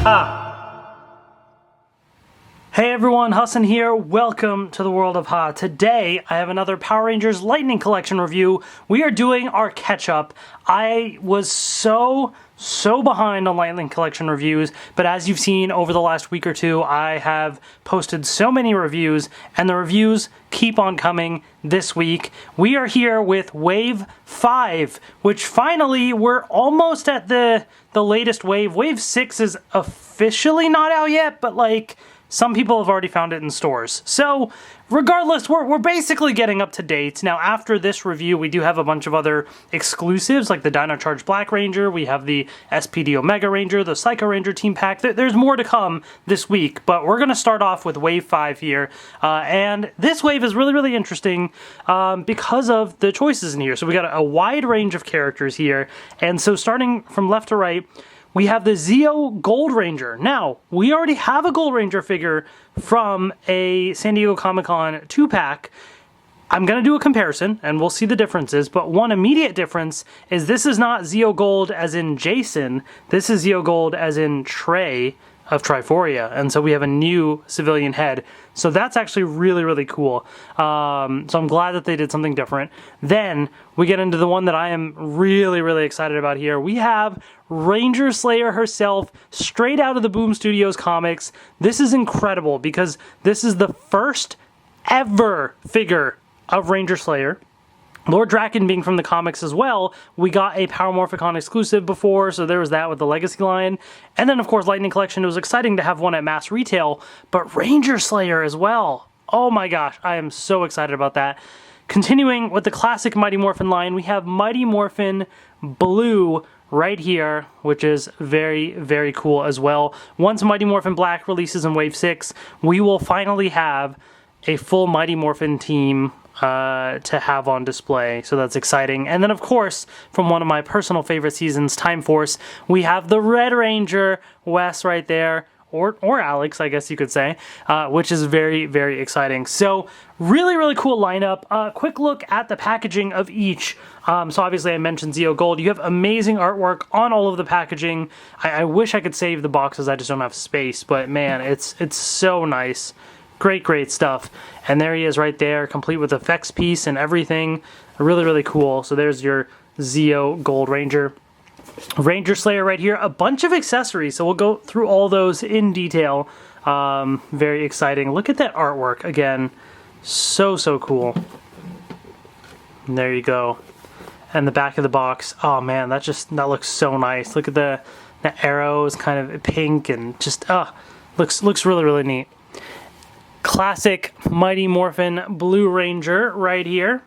Ha! Hey everyone, Hassan here. Welcome to the world of Ha. Today, I have another Power Rangers Lightning Collection review. We are doing our catch-up. I was so behind on Lightning Collection reviews, but as you've seen over the last week or two, I have posted so many reviews, and the reviews keep on coming this week. We are here with Wave 5, which finally, we're almost at the latest wave. Wave 6 is officially not out yet, but like, some people have already found it in stores. So, regardless, we're basically getting up to date. Now, after this review, we do have a bunch of other exclusives, like the Dino Charge Black Ranger, we have the SPD Omega Ranger, the Psycho Ranger Team Pack. There's more to come this week, but we're going to start off with Wave 5 here. And this wave is really interesting because of the choices in here. So we got a wide range of characters here. And so starting from left to right, we have the Zeo Gold Ranger. Now, we already have a Gold Ranger figure from a San Diego Comic-Con 2-pack. I'm going to do a comparison, and we'll see the differences, but one immediate difference is this is not Zeo Gold as in Jason, this is Zeo Gold as in Trey of Triforia, and so we have a new civilian head. So that's actually really cool. So I'm glad that they did something different. Then we get into the one that I am really excited about here. We have Ranger Slayer herself, straight out of the Boom Studios comics. This is incredible because this is the first ever figure of Ranger Slayer. Lord Draken being from the comics as well, we got a Power Morphicon exclusive before, so there was that with the Legacy line. And then, of course, Lightning Collection, it was exciting to have one at mass retail, but Ranger Slayer as well. Oh my gosh, I am so excited about that. Continuing with the classic Mighty Morphin line, we have Mighty Morphin Blue right here, which is very cool as well. Once Mighty Morphin Black releases in Wave 6, we will finally have a full Mighty Morphin team to have on display, so that's exciting. And then, of course, from one of my personal favorite seasons, Time Force, we have the Red Ranger, Wes, right there, or Alex, I guess you could say, which is very exciting. So, really cool lineup. Quick look at the packaging of each. So obviously I mentioned Zeo Gold. You have amazing artwork on all of the packaging. I wish I could save the boxes, I just don't have space, but man, it's so nice. Great stuff. And there he is right there, complete with effects piece and everything. Really cool. So there's your Zeo Gold Ranger. Ranger Slayer right here. A bunch of accessories, so we'll go through all those in detail. Very exciting. Look at that artwork again. So cool. And there you go. And the back of the box. Oh man, that looks so nice. Look at the arrows, kind of pink, and just looks really neat. Classic Mighty Morphin Blue Ranger right here.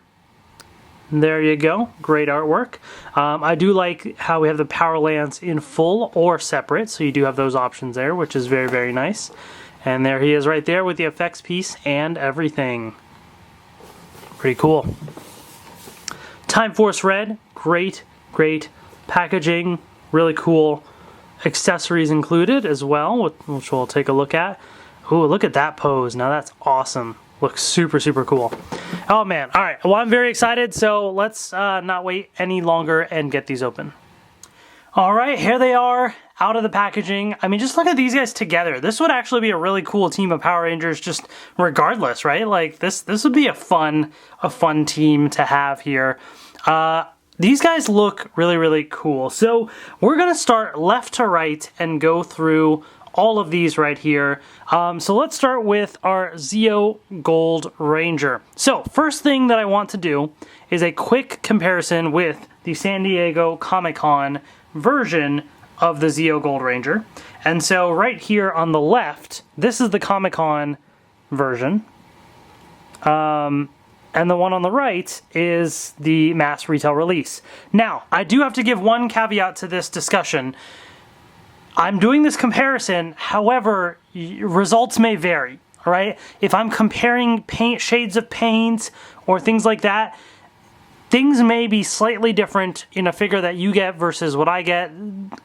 There you go. Great artwork. I do like how we have the Power Lance in full or separate, so you do have those options there, which is very nice. And there he is right there with the effects piece and everything. Pretty cool. Time Force Red. Great packaging. Really cool accessories included as well, which we'll take a look at. Ooh, look at that pose. Now that's awesome. Looks super cool. Oh man. All right. Well, I'm very excited, so let's not wait any longer and get these open. All right, here they are out of the packaging. I mean, just look at these guys together. This would actually be a really cool team of Power Rangers just regardless, right? Like this would be a fun team to have here. These guys look really cool. So we're going to start left to right and go through all of these right here. So let's start with our Zeo Gold Ranger. So first thing that I want to do is a quick comparison with the San Diego Comic-Con version of the Zeo Gold Ranger. And so right here on the left, this is the Comic-Con version. And the one on the right is the mass retail release. Now, I do have to give one caveat to this discussion. I'm doing this comparison, however, results may vary, all right? If I'm comparing shades of paint or things like that, things may be slightly different in a figure that you get versus what I get.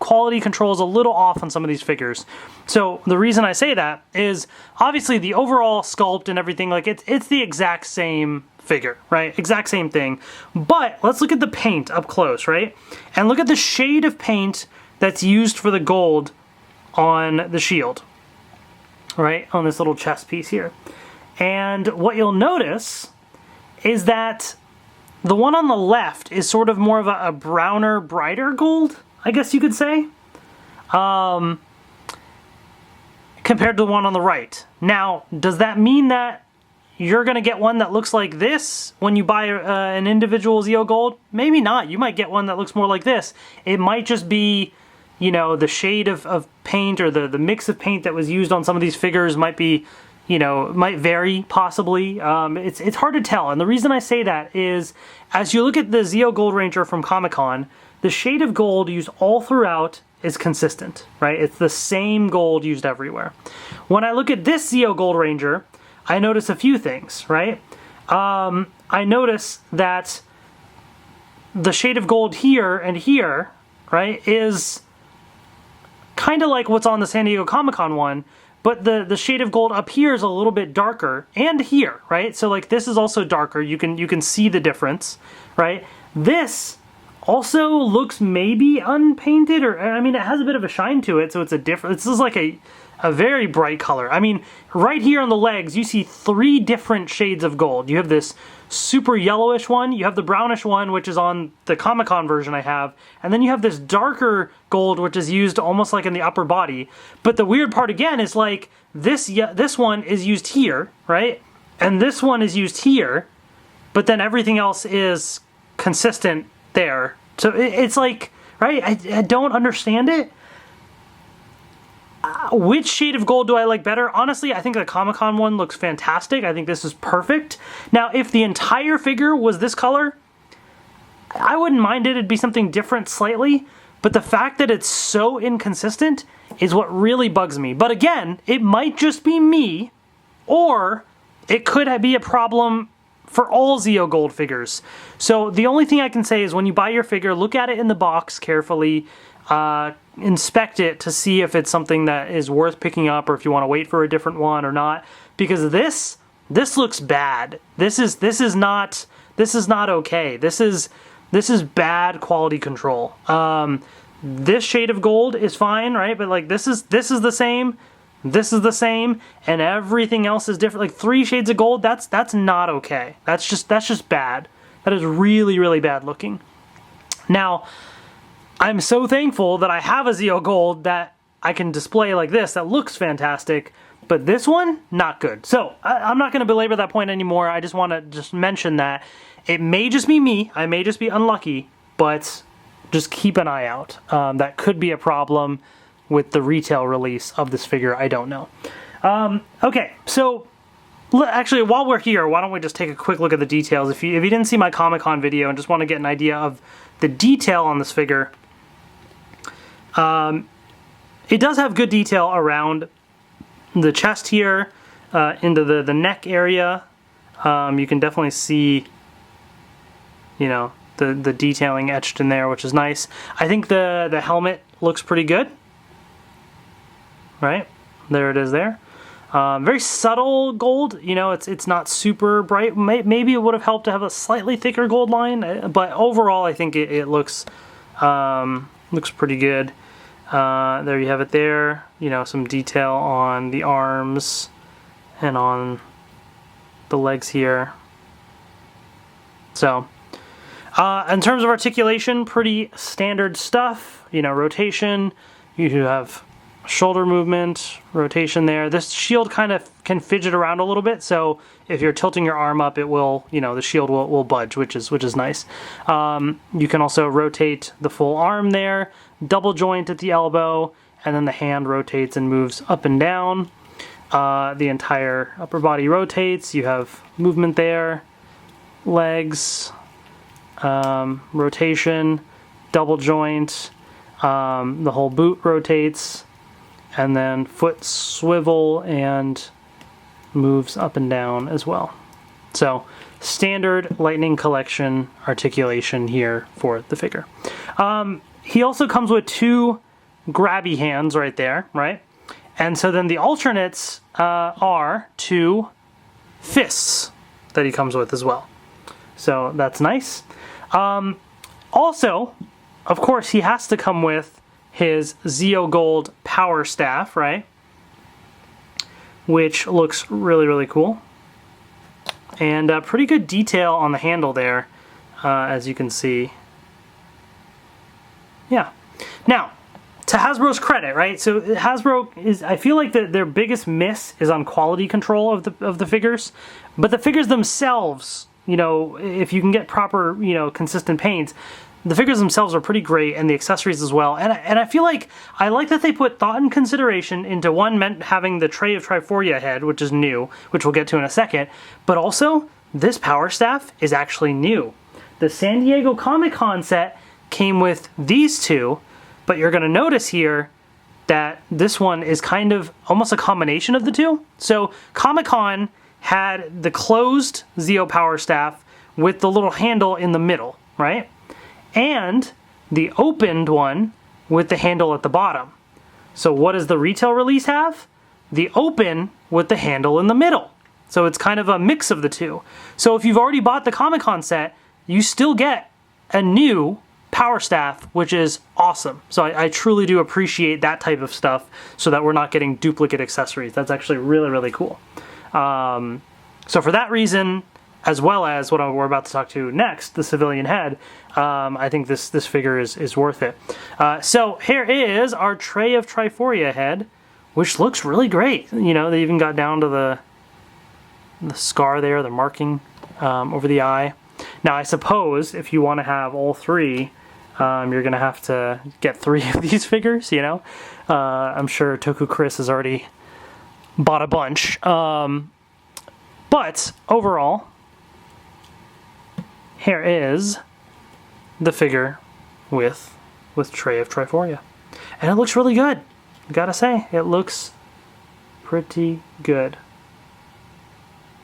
Quality control is a little off on some of these figures. So the reason I say that is obviously the overall sculpt and everything, like it's the exact same figure, right? Exact same thing. But let's look at the paint up close, right? And look at the shade of paint that's used for the gold on the shield, right, on this little chest piece here. And what you'll notice is that the one on the left is sort of more of a browner, brighter gold, I guess you could say, compared to the one on the right. Now, does that mean that you're going to get one that looks like this when you buy an individual Zeo Gold? Maybe not. You might get one that looks more like this. It might just be, you know, the shade of paint or the mix of paint that was used on some of these figures might be, you know, might vary possibly. It's hard to tell. And the reason I say that is, as you look at the Zeo Gold Ranger from Comic-Con, the shade of gold used all throughout is consistent, right? It's the same gold used everywhere. When I look at this Zeo Gold Ranger, I notice a few things, right? I notice that the shade of gold here and here, right, is kind of like what's on the San Diego Comic-Con one, but the shade of gold up here is a little bit darker, and here, right? So like this is also darker. You can see the difference, right? This also looks maybe unpainted, or I mean, it has a bit of a shine to it, so it's a different. This is like a very bright color. I mean, right here on the legs, you see 3 different shades of gold. You have this super yellowish one, you have the brownish one, which is on the Comic-Con version I have, and then you have this darker gold, which is used almost like in the upper body. But the weird part again is like this one is used here, right? And this one is used here, but then everything else is consistent there. So it's like, right? I don't understand it. Which shade of gold do I like better? Honestly, I think the Comic-Con one looks fantastic. I think this is perfect. Now, if the entire figure was this color, I wouldn't mind it. It'd be something different slightly. But the fact that it's so inconsistent is what really bugs me. But again, it might just be me, or it could be a problem for all Zeo Gold figures. So the only thing I can say is when you buy your figure, look at it in the box carefully, inspect it to see if it's something that is worth picking up or if you want to wait for a different one or not, because this looks bad. This is not okay. This is bad quality control. This shade of gold is fine, right? But like this is the same, this is the same, and everything else is different. Like 3 shades of gold, that's not okay. That's just bad. That is really, really bad looking. Now, I'm so thankful that I have a Zeo Gold that I can display like this that looks fantastic, but this one, not good. So I'm not going to belabor that point anymore. I just want to just mention that it may just be me. I may just be unlucky, but just keep an eye out. That could be a problem with the retail release of this figure. I don't know. Okay, so actually, while we're here, why don't we just take a quick look at the details? If you didn't see my Comic-Con video and just want to get an idea of the detail on this figure, it does have good detail around the chest here, into the neck area. You can definitely see, you know, the detailing etched in there, which is nice. I think the helmet looks pretty good. Right? There it is there. Very subtle gold, you know, it's not super bright. Maybe it would have helped to have a slightly thicker gold line, but overall I think it looks pretty good. There you have it there, you know, some detail on the arms and on the legs here. So, in terms of articulation, pretty standard stuff, you know, rotation, you have shoulder movement, rotation there. This shield kind of can fidget around a little bit, so if you're tilting your arm up, it will, you know, the shield will budge, which is nice. You can also rotate the full arm there, double joint at the elbow, and then the hand rotates and moves up and down. The entire upper body rotates. You have movement there, legs, rotation, double joint, the whole boot rotates, and then foot swivel and moves up and down as well. So standard Lightning Collection articulation here for the figure. He also comes with 2 grabby hands right there, right? And so then the alternates are 2 fists that he comes with as well. So that's nice. Also, of course, he has to come with his Zeo Gold power staff, right? Which looks really, really cool. And pretty good detail on the handle there, as you can see. Yeah. Now, to Hasbro's credit, right? So Hasbro is, I feel like their biggest miss is on quality control of the figures, but the figures themselves, you know, if you can get proper, you know, consistent paints, the figures themselves are pretty great, and the accessories as well. And I feel like I like that they put thought and consideration into one, having the Trey of Triforia head, which is new, which we'll get to in a second, but also this power staff is actually new. The San Diego Comic-Con set came with these two, but you're going to notice here that this one is kind of almost a combination of the two. So Comic-Con had the closed Zeo power staff with the little handle in the middle, right? And the opened one with the handle at the bottom. So what does the retail release have? The open with the handle in the middle. So it's kind of a mix of the two. So if you've already bought the Comic-Con set, you still get a new power staff, which is awesome. So I truly do appreciate that type of stuff, so that we're not getting duplicate accessories. That's actually really, really cool. So for that reason, as well as what we're about to talk to next, the civilian head, I think this figure is worth it. So here is our Trey of Triforia head, which looks really great. You know, they even got down to the scar there, the marking over the eye. Now, I suppose if you want to have all three, you're going to have to get 3 of these figures, you know. I'm sure Toku Chris has already bought a bunch. But overall, here is the figure with Trey of Triforia. And it looks really good. Gotta say, it looks pretty good.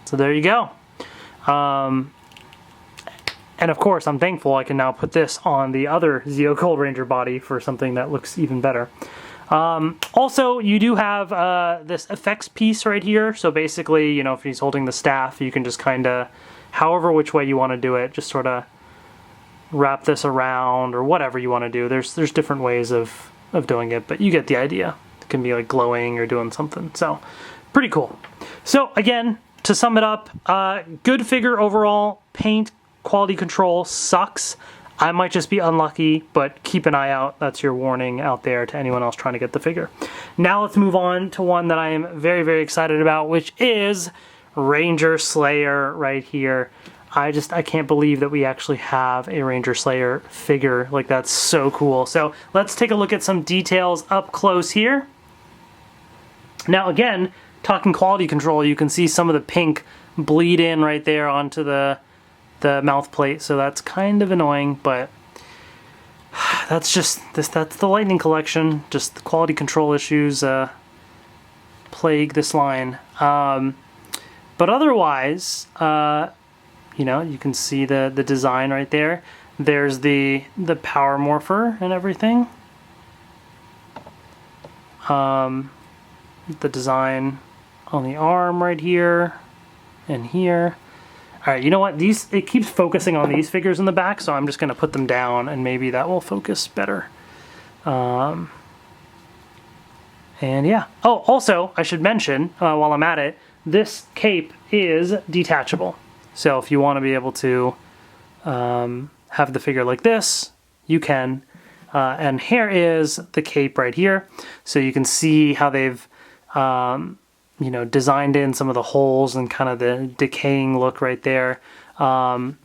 So there you go. And of course, I'm thankful I can now put this on the other Zeo Gold Ranger body for something that looks even better. Also, you do have this effects piece right here. So basically, you know, if he's holding the staff, you can just kind of, however which way you want to do it, just sort of wrap this around or whatever you want to do. There's different ways of doing it, but you get the idea. It can be like glowing or doing something. So pretty cool. So again, to sum it up, good figure overall. Paint quality control sucks. I might just be unlucky, but keep an eye out. That's your warning out there to anyone else trying to get the figure. Now let's move on to one that I am very, very excited about, which is Ranger Slayer right here. I can't believe that we actually have a Ranger Slayer figure. Like, that's so cool. So let's take a look at some details up close here. Now again, talking quality control, you can see some of the pink bleed in right there onto the mouth plate, so that's kind of annoying, but that's just that's the Lightning collection. Just the quality control issues plague this line. But otherwise, you know, you can see the design right there. There's the Power Morpher and everything. The design on the arm right here and here. All right, you know what? It keeps focusing on these figures in the back, so I'm just going to put them down, and maybe that will focus better. And yeah. Oh, also, I should mention, while I'm at it, this cape is detachable. So if you want to be able to have the figure like this, you can. And here is the cape right here. So you can see how they've you know, designed in some of the holes and kind of the decaying look right there. And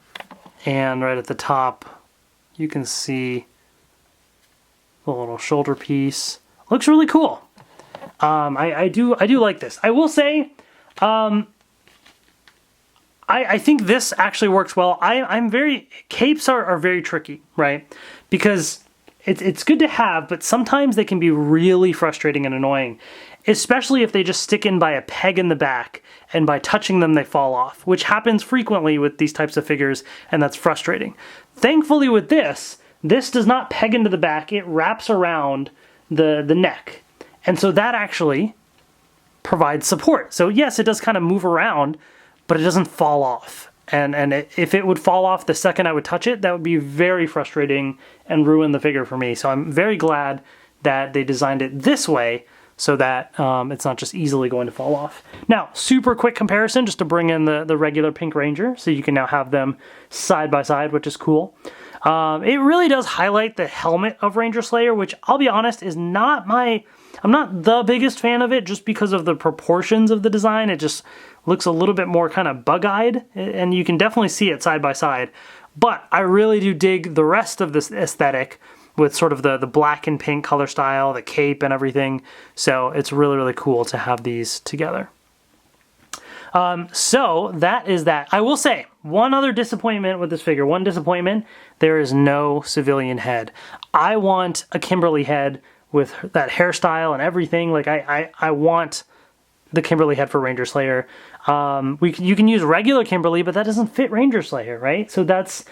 right at the top, you can see the little shoulder piece. Looks really cool. I do like this. I will say, I think this actually works well. Capes are very tricky, right? Because it's good to have, but sometimes they can be really frustrating and annoying, especially if they just stick in by a peg in the back, and by touching them they fall off, which happens frequently with these types of figures, and that's frustrating. Thankfully with this does not peg into the back, it wraps around the neck, and so that actually provides support. So yes, it does kind of move around, but it doesn't fall off. And if it would fall off the second I would touch it, that would be very frustrating and ruin the figure for me. So I'm very glad that they designed it this way so that it's not just easily going to fall off. Now, super quick comparison just to bring in the regular Pink Ranger, so you can now have them side by side, which is cool. It really does highlight the helmet of Ranger Slayer, which I'll be honest is not I'm not the biggest fan of it just because of the proportions of the design. It just looks a little bit more kind of bug-eyed, and you can definitely see it side by side. But I really do dig the rest of this aesthetic with sort of the black and pink color style, the cape and everything. So it's really, really cool to have these together. So that is that. I will say, one other disappointment with this figure. One disappointment, there is no civilian head. I want a Kimberly head with that hairstyle and everything. Like, I want the Kimberly head for Ranger Slayer. You can use regular Kimberly, but that doesn't fit Ranger Slayer, right? So that's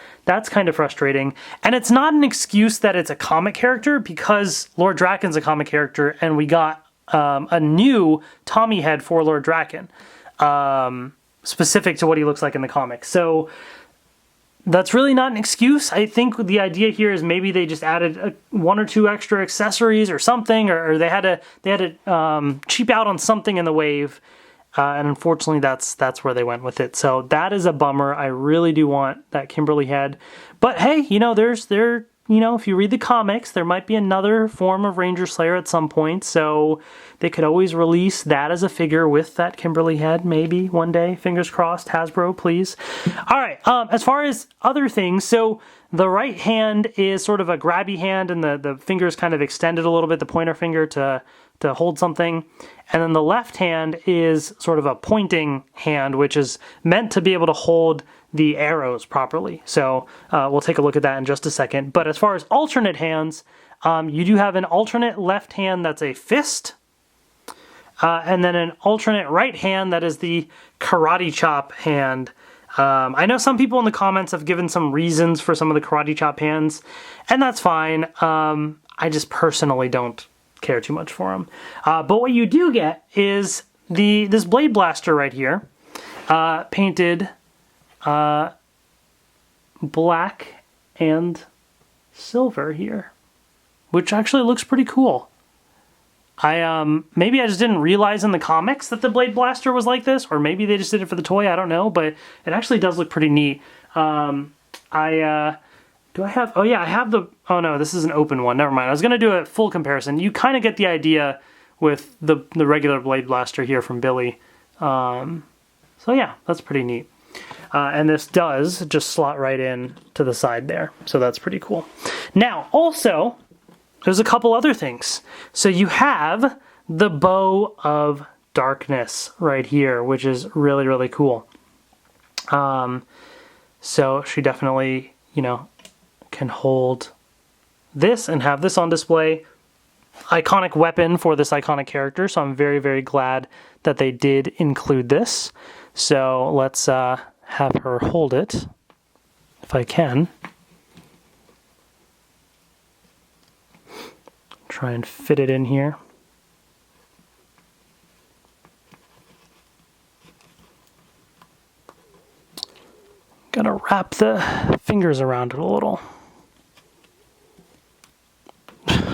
kind of frustrating. And it's not an excuse that it's a comic character, because Lord Draken's a comic character, and we got a new Tommy head for Lord Draken, specific to what he looks like in the comics. So that's really not an excuse. I think the idea here is maybe they just added one or two extra accessories or something, or they had to cheap out on something in the wave, and unfortunately that's where they went with it. So that is a bummer. I really do want that Kimberly head, but hey, if you read the comics, there might be another form of Ranger Slayer at some point, so they could always release that as a figure with that Kimberly head, maybe one day. Fingers crossed. Hasbro, please. All right, as far as other things, so the right hand is sort of a grabby hand, and the finger is kind of extended a little bit, the pointer finger to hold something. And then the left hand is sort of a pointing hand, which is meant to be able to hold the arrows properly. So we'll take a look at that in just a second. But as far as alternate hands, you do have an alternate left hand that's a fist, and then an alternate right hand that is the karate chop hand. I know some people in the comments have given some reasons for some of the karate chop hands, and that's fine. I just personally don't care too much for them. But what you do get is this blade blaster right here, painted black and silver here, which actually looks pretty cool. Maybe I just didn't realize in the comics that the blade blaster was like this, or maybe they just did it for the toy, I don't know, but it actually does look pretty neat. I have the, oh no, this is an open one, never mind. I was going to do a full comparison. You kind of get the idea with the regular blade blaster here from Billy. So yeah, that's pretty neat. And this does just slot right in to the side there, so that's pretty cool. Now, also, there's a couple other things. So you have the Bow of Darkness right here, which is really, really cool. So she definitely, can hold this and have this on display. Iconic weapon for this iconic character, so I'm very, very glad that they did include this. So let's have her hold it, if I can. Try and fit it in here. Gotta wrap the fingers around it a little.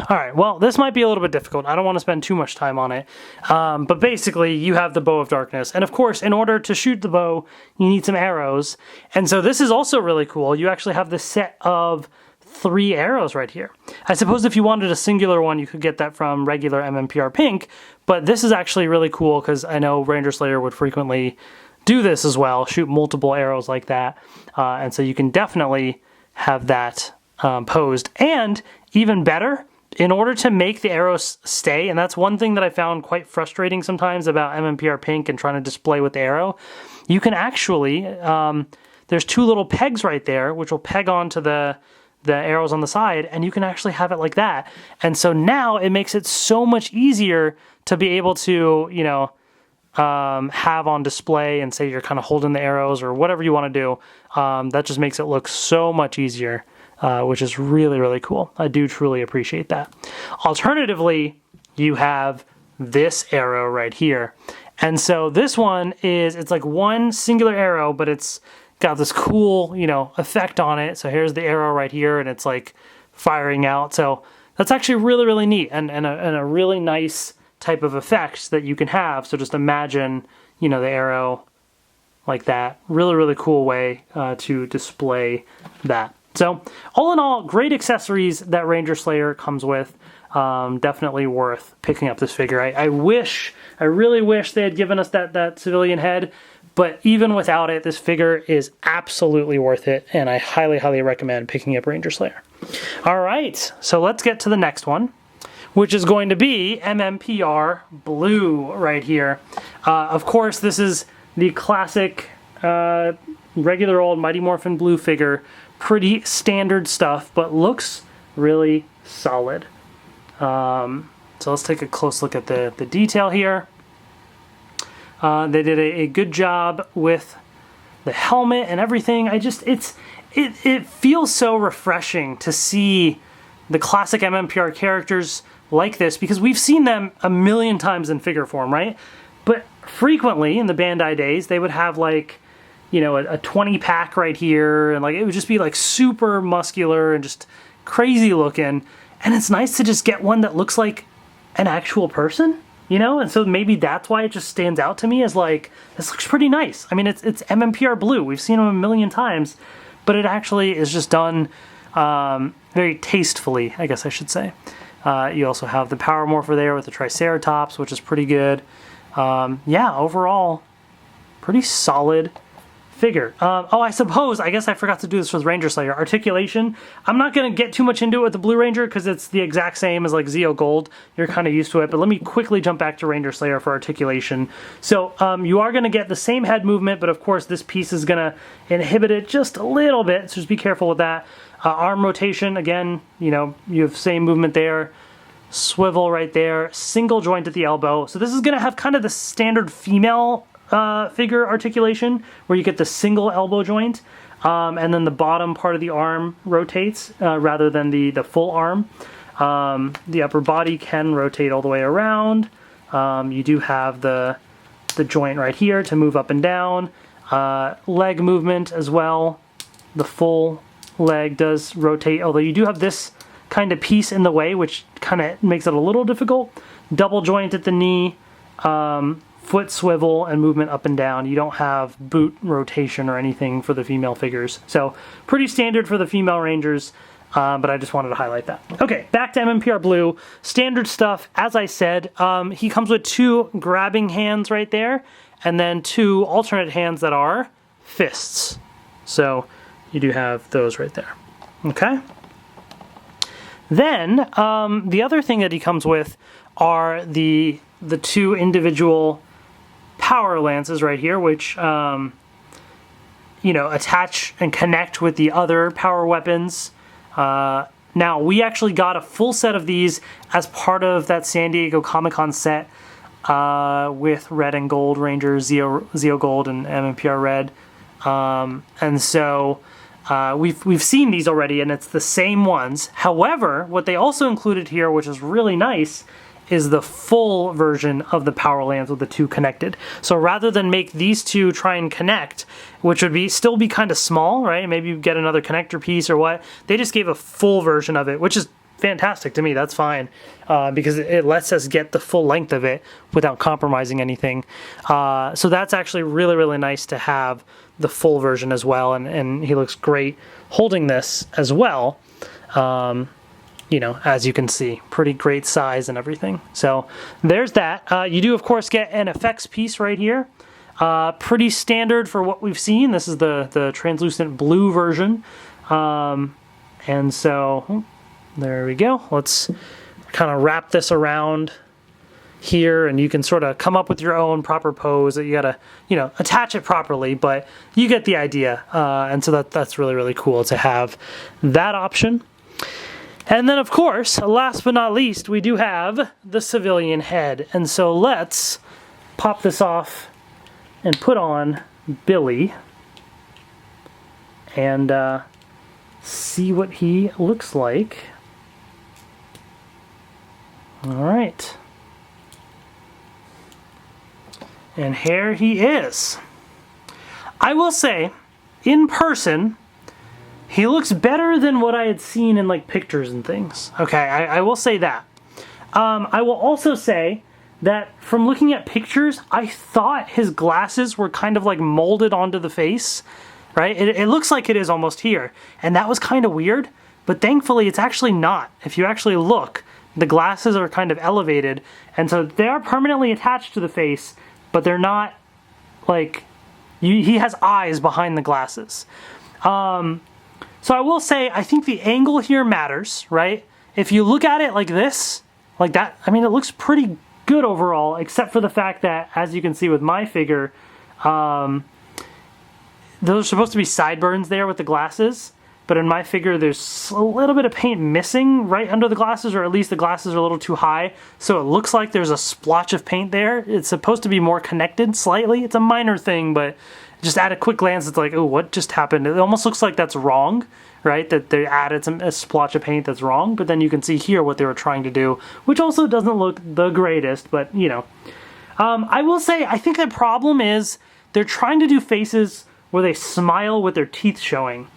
All right, well, this might be a little bit difficult. I don't want to spend too much time on it. But basically, you have the Bow of Darkness. And of course, in order to shoot the bow, you need some arrows. And so this is also really cool. You actually have this set of 3 arrows right here. I suppose if you wanted a singular one, you could get that from regular MMPR Pink. But this is actually really cool because I know Ranger Slayer would frequently do this as well, shoot multiple arrows like that. And so you can definitely have that posed. And even better, in order to make the arrows stay, and that's one thing that I found quite frustrating sometimes about MMPR Pink and trying to display with the arrow, you can actually, there's 2 little pegs right there, which will peg onto the arrows on the side, and you can actually have it like that. And so now it makes it so much easier to be able to, have on display and say you're kind of holding the arrows or whatever you want to do. That just makes it look so much easier. Which is really, really cool. I do truly appreciate that. Alternatively, you have this arrow right here. And so this one it's like one singular arrow, but it's got this cool, effect on it. So here's the arrow right here, and it's like firing out. So that's actually really, really neat and a really nice type of effect that you can have. So just imagine, you know, the arrow like that. Really, really cool way to display that. So all in all, great accessories that Ranger Slayer comes with. Definitely worth picking up this figure. I really wish they had given us that civilian head, but even without it, this figure is absolutely worth it, and I highly, highly recommend picking up Ranger Slayer. All right, so let's get to the next one, which is going to be MMPR Blue right here. Of course, this is the classic regular old Mighty Morphin Blue figure. Pretty standard stuff, but looks really solid. So let's take a close look at the detail here. They did a good job with the helmet and everything. It feels so refreshing to see the classic MMPR characters like this, because we've seen them a million times in figure form, right? But frequently in the Bandai days, they would have like, you know, a 20 pack right here, and like it would just be like super muscular and just crazy looking. And it's nice to just get one that looks like an actual person, you know? And so maybe that's why it just stands out to me as like, this looks pretty nice. I mean, it's MMPR Blue. We've seen them a million times, but it actually is just done very tastefully, I guess I should say. You also have the Power Morpher there with the Triceratops, which is pretty good. Yeah, overall, pretty solid figure. I guess I forgot to do this with Ranger Slayer. Articulation. I'm not going to get too much into it with the Blue Ranger because it's the exact same as like Zeo Gold. You're kind of used to it, but let me quickly jump back to Ranger Slayer for articulation. So you are going to get the same head movement, but of course this piece is going to inhibit it just a little bit, so just be careful with that. Arm rotation, again, you know, you have same movement there. Swivel right there. Single joint at the elbow. So this is going to have kind of the standard female figure articulation, where you get the single elbow joint, and then the bottom part of the arm rotates rather than the full arm. The upper body can rotate all the way around. You do have the joint right here to move up and down. Leg movement as well. The full leg does rotate, although you do have this kind of piece in the way, which kind of makes it a little difficult. Double joint at the knee. Foot swivel and movement up and down. You don't have boot rotation or anything for the female figures. So pretty standard for the female Rangers, but I just wanted to highlight that. Okay, back to MMPR Blue. Standard stuff, as I said. He comes with 2 grabbing hands right there, and then 2 alternate hands that are fists. So you do have those right there. Okay? Then, the other thing that he comes with are the 2 individual power lances right here, which, you know, attach and connect with the other power weapons. Now, we actually got a full set of these as part of that San Diego Comic-Con set with Red and Gold Ranger, Zeo Gold and MMPR Red. And so we've seen these already, and it's the same ones. However, what they also included here, which is really nice, is the full version of the power lance with the 2 connected. So rather than make these 2 try and connect, which would still be kind of small, right? Maybe you get another connector piece or what. They just gave a full version of it, which is fantastic to me. That's fine, because it lets us get the full length of it without compromising anything. So that's actually really, really nice to have the full version as well, and he looks great holding this as well. You know, as you can see, pretty great size and everything. So there's that. You do, of course, get an effects piece right here. Pretty standard for what we've seen. This is the translucent blue version. And so there we go. Let's kind of wrap this around here, and you can sort of come up with your own proper pose that you gotta, you know, attach it properly, but you get the idea. And so that's really, really cool to have that option. And then, of course, last but not least, we do have the civilian head. And so let's pop this off and put on Billy and see what he looks like. All right. And here he is. I will say, in person, he looks better than what I had seen in like pictures and things. Okay, I will say that. I will also say that from looking at pictures, I thought his glasses were kind of like molded onto the face, right? It looks like it is almost here, and that was kind of weird, but thankfully it's actually not. If you actually look, the glasses are kind of elevated, and so they are permanently attached to the face, but they're not like, he has eyes behind the glasses. So I will say, I think the angle here matters, right? If you look at it like this, like that, I mean, it looks pretty good overall, except for the fact that, as you can see with my figure, those are supposed to be sideburns there with the glasses, but in my figure there's a little bit of paint missing right under the glasses, or at least the glasses are a little too high, so it looks like there's a splotch of paint there. It's supposed to be more connected slightly. It's a minor thing, but just at a quick glance it's like, oh, what just happened? It almost looks like that's wrong, right? That they added a splotch of paint that's wrong, but then you can see here what they were trying to do, which also doesn't look the greatest, but you know. I will say, I think the problem is they're trying to do faces where they smile with their teeth showing.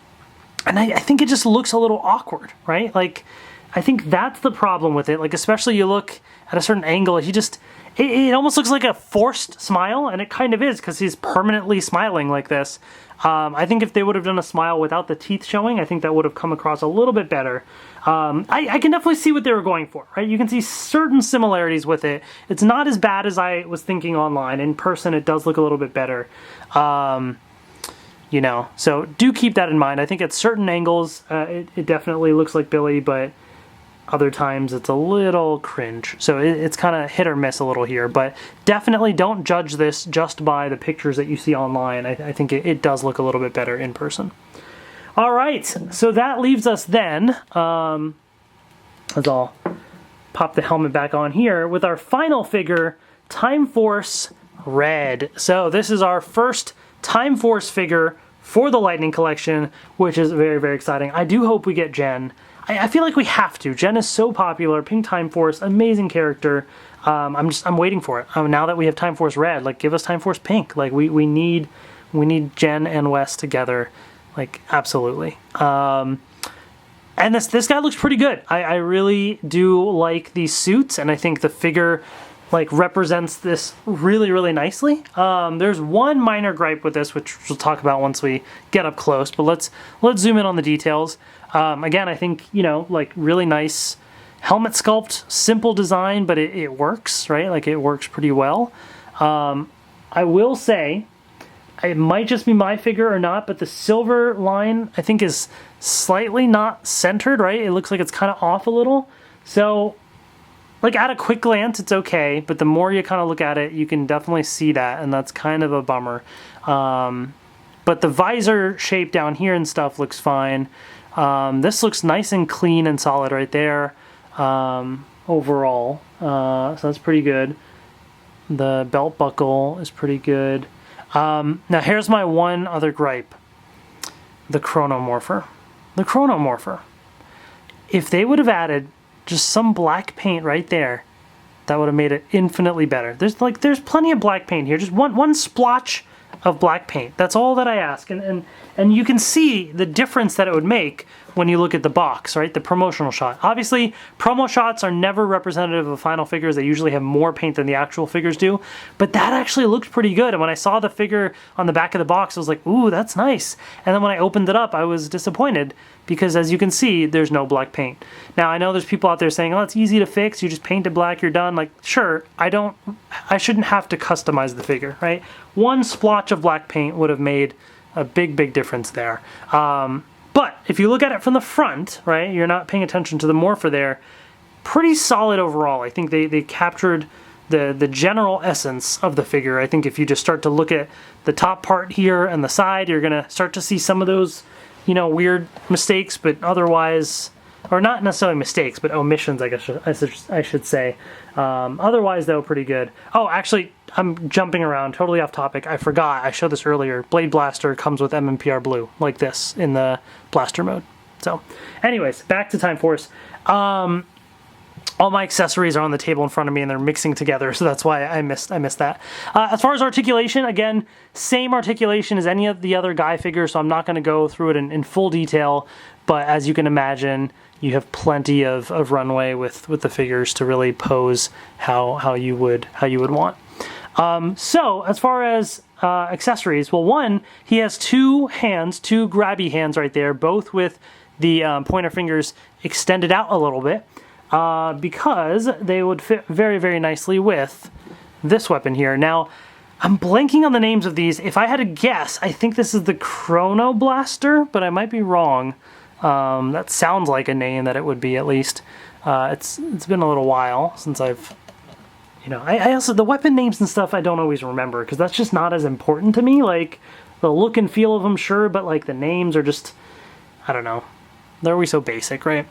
And I think it just looks a little awkward, right? Like, I think that's the problem with it. Like, especially you look at a certain angle, it almost looks like a forced smile, and it kind of is, because he's permanently smiling like this. I think if they would have done a smile without the teeth showing, I think that would have come across a little bit better. I can definitely see what they were going for, right? You can see certain similarities with it. It's not as bad as I was thinking online. In person, it does look a little bit better. You know, so do keep that in mind. I think at certain angles, it definitely looks like Billy, but other times it's a little cringe. So it's kind of hit or miss a little here, but definitely don't judge this just by the pictures that you see online. I think it does look a little bit better in person. All right, so that leaves us then, as I'll pop the helmet back on here, with our final figure, Time Force Red. So this is our first Time Force figure for the Lightning Collection, which is very, very exciting. I do hope we get Jen. I feel like we have to. Jen is so popular. Pink Time Force, amazing character. I'm waiting for it. Now that we have Time Force Red, like, give us Time Force Pink. Like, we need Jen and Wes together. Like, absolutely. And this guy looks pretty good. I really do like these suits, and I think the figure like represents this really, really nicely. There's one minor gripe with this, which we'll talk about once we get up close, but let's zoom in on the details. Again, I think, you know, like, really nice helmet sculpt, simple design, but it works, right? Like, it works pretty well. I will say, it might just be my figure or not, but the silver line, I think, is slightly not centered, right? It looks like it's kind of off a little. So, like, at a quick glance, it's okay, but the more you kind of look at it, you can definitely see that, and that's kind of a bummer. But the visor shape down here and stuff looks fine. This looks nice and clean and solid right there, overall. So that's pretty good. The belt buckle is pretty good. Now here's my one other gripe. The Chronomorpher. The Chronomorpher. If they would have added just some black paint right there, that would have made it infinitely better. There's plenty of black paint here. Just one splotch of black paint. That's all that I ask. And you can see the difference that it would make when you look at the box, right? The promotional shot. Obviously, promo shots are never representative of final figures. They usually have more paint than the actual figures do. But that actually looked pretty good. And when I saw the figure on the back of the box, I was like, ooh, that's nice. And then when I opened it up, I was disappointed because, as you can see, there's no black paint. Now, I know there's people out there saying, oh, it's easy to fix. You just paint it black, you're done. Like, sure, I shouldn't have to customize the figure, right? One splotch of black paint would have made a big, big difference there. But if you look at it from the front, right, you're not paying attention to the morpher there, pretty solid overall. I think they captured the general essence of the figure. I think if you just start to look at the top part here and the side, you're going to start to see some of those, you know, weird mistakes, but otherwise, or not necessarily mistakes, but omissions, I guess I should say. Otherwise, though, pretty good. Oh, actually, I'm jumping around, totally off topic. I forgot, I showed this earlier. Blade Blaster comes with MMPR Blue, like this, in the blaster mode. So, anyways, back to Time Force. all my accessories are on the table in front of me and they're mixing together, so that's why I missed that. As far as articulation, again, same articulation as any of the other guy figures, so I'm not going to go through it in full detail, but as you can imagine, you have plenty of runway with the figures to really pose how you would want. So as far as accessories, well, one, he has two grabby hands right there, both with the pointer fingers extended out a little bit, because they would fit very, very nicely with this weapon here. Now, I'm blanking on the names of these. If I had to guess, I think this is the Chrono Blaster, but I might be wrong. That sounds like a name that it would be, at least. It's been a little while since I've... I also, the weapon names and stuff I don't always remember, because that's just not as important to me. Like, the look and feel of them, sure, but like the names are just, I don't know. They're always so basic, right?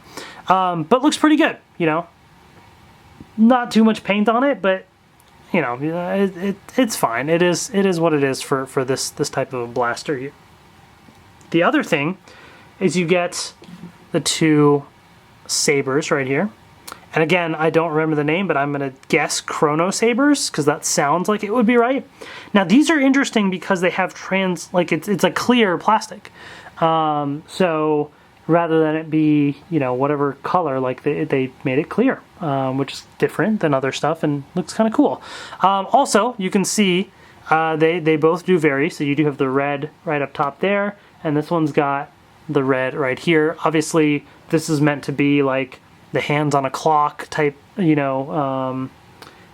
But looks pretty good, Not too much paint on it, but, it's fine. It is what it is for this type of a blaster here. The other thing is you get the two sabers right here. And again, I don't remember the name, but I'm going to guess Chrono Sabers, because that sounds like it would be right. Now, these are interesting because they have it's a clear plastic. So rather than it be, whatever color, like they made it clear, which is different than other stuff and looks kind of cool. Also, you can see they both do vary. So you do have the red right up top there, and this one's got the red right here. Obviously, this is meant to be like the hands on a clock type,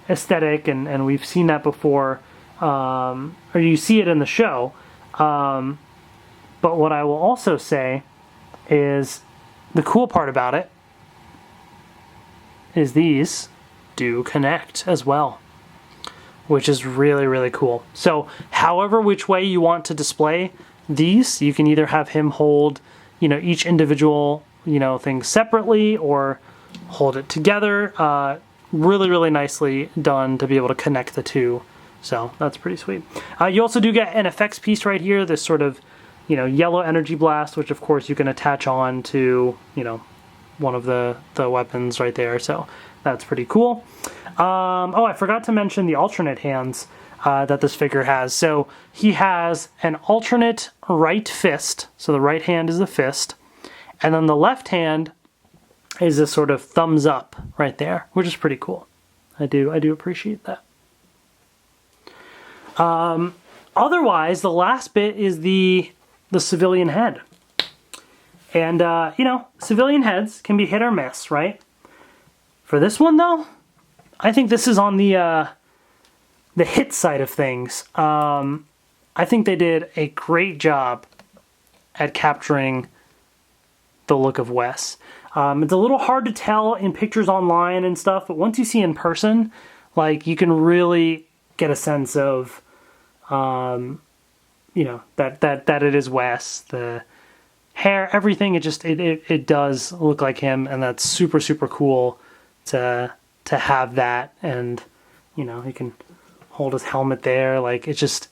aesthetic, and we've seen that before, or you see it in the show. But what I will also say is the cool part about it is these do connect as well, which is really, really cool. So however which way you want to display these, you can either have him hold, each individual things separately, or hold it together. Really, really nicely done to be able to connect the two. So that's pretty sweet. You also do get an effects piece right here, this sort of, yellow energy blast, which of course you can attach on to, one of the weapons right there. So that's pretty cool. Oh, I forgot to mention the alternate hands that this figure has. So he has an alternate right fist. So the right hand is the fist. And then the left hand is this sort of thumbs up right there, which is pretty cool. I do appreciate that. Otherwise, the last bit is the civilian head. And, civilian heads can be hit or miss, right? For this one, though, I think this is on the hit side of things. I think they did a great job at capturing the look of Wes. It's a little hard to tell in pictures online and stuff, but once you see in person, like, you can really get a sense of, that it is Wes. The hair, everything, it does look like him, and that's super, super cool to have that. And, he can hold his helmet there. Like, it's just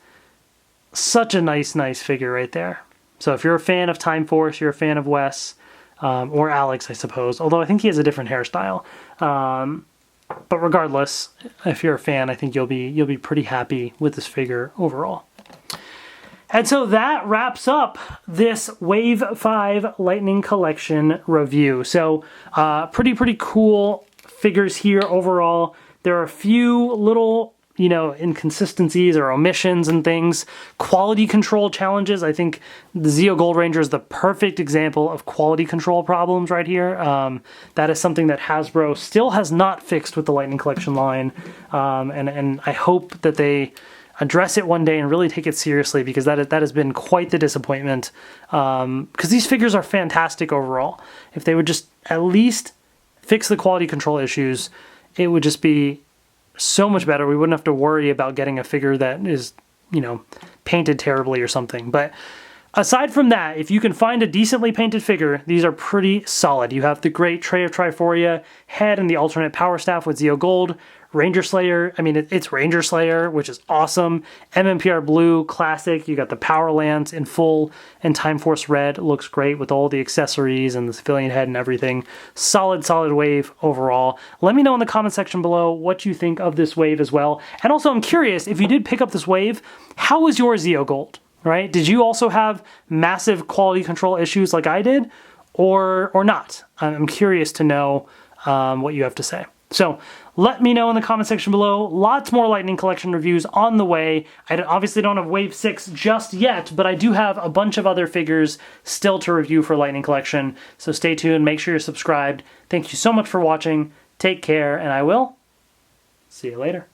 such a nice figure right there. So if you're a fan of Time Force, you're a fan of Wes, or Alex, I suppose, although I think he has a different hairstyle. But regardless, if you're a fan, I think you'll be pretty happy with this figure overall. And so that wraps up this Wave 5 Lightning Collection review. So pretty cool figures here overall. There are a few little inconsistencies or omissions and things. Quality control challenges. I think the Zeo Gold Ranger is the perfect example of quality control problems right here. That is something that Hasbro still has not fixed with the Lightning Collection line. And I hope that they address it one day and really take it seriously, because that has been quite the disappointment. Because these figures are fantastic overall. If they would just at least fix the quality control issues, it would just be so much better. We wouldn't have to worry about getting a figure that is, painted terribly or something. But Aside from that, if you can find a decently painted figure, these are pretty solid. You have the great Trey of Triforia head and the alternate power staff with Zeo Gold. Ranger Slayer, I mean, it's Ranger Slayer, which is awesome. MMPR Blue, classic. You got the Power Lance in full, and Time Force Red looks great with all the accessories and the civilian head and everything. Solid wave overall. Let me know in the comment section below what you think of this wave as well. And also, I'm curious, if you did pick up this wave, how was your Zeo Gold, right? Did you also have massive quality control issues like I did, or not? I'm curious to know what you have to say. So let me know in the comment section below. Lots more Lightning Collection reviews on the way. I obviously don't have Wave 6 just yet, but I do have a bunch of other figures still to review for Lightning Collection. So stay tuned, make sure you're subscribed. Thank you so much for watching. Take care, and I will see you later.